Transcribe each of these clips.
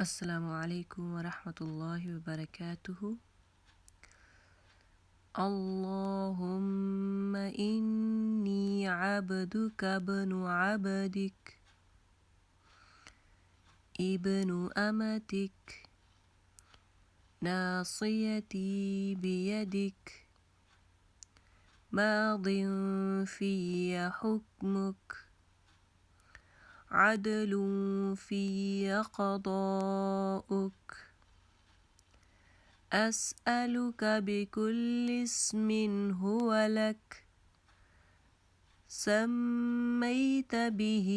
السلام عليكم ورحمة الله وبركاته. اللهم إني عبدك ابن عبدك ابن أمتك ناصيتي بيدك ماض في حكمك عدل في قضاؤك أسألك بكل اسم هو لك سميت به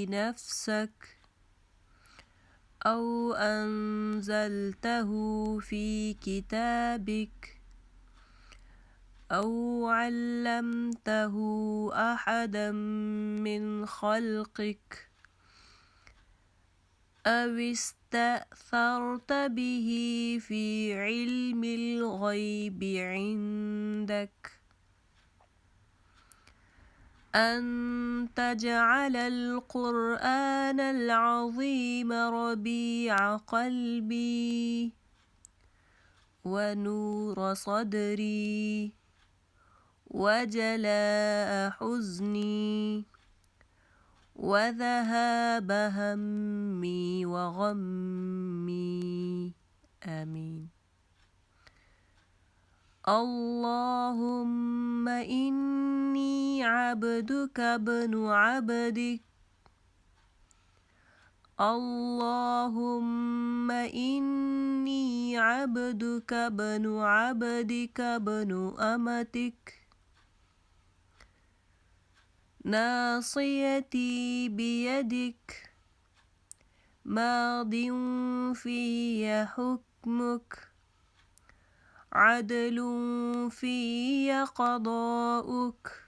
نفسك أو أنزلته في كتابك أو علمته أحدا من خلقك أو استأثرت به في علم الغيب عندك أن تجعل القرآن العظيم ربيع قلبي ونور صدري وجلاء حزني وذهاب همي وغمي آمين. اللهم إني عبدك ابن عبدك اللهم إني عبدك ابن عبدك ابن أمتك ناصيتي بيدك ماض في حكمك عدل في قضاؤك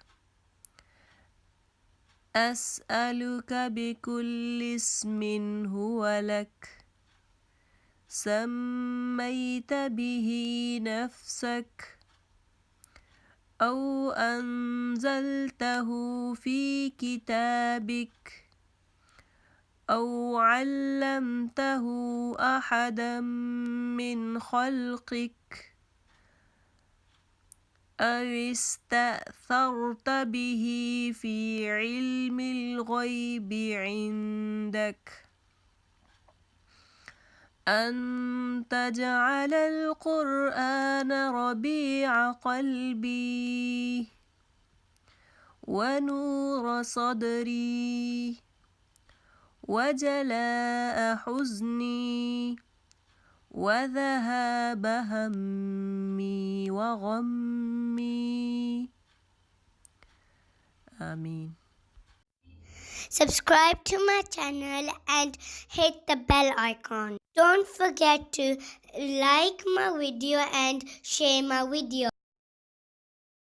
أسألك بكل اسم هو لك سميت به نفسك أو أنزلته في كتابك أو علمته أحدا من خلقك أو استأثرت به في علم الغيب عندك أن تجعل القرآن ربيع قلبي ونور صدري وجلاء حزني وذهاب همي وغمي آمين. Subscribe to my channel and hit the bell icon. Don't forget to like my video and share my video.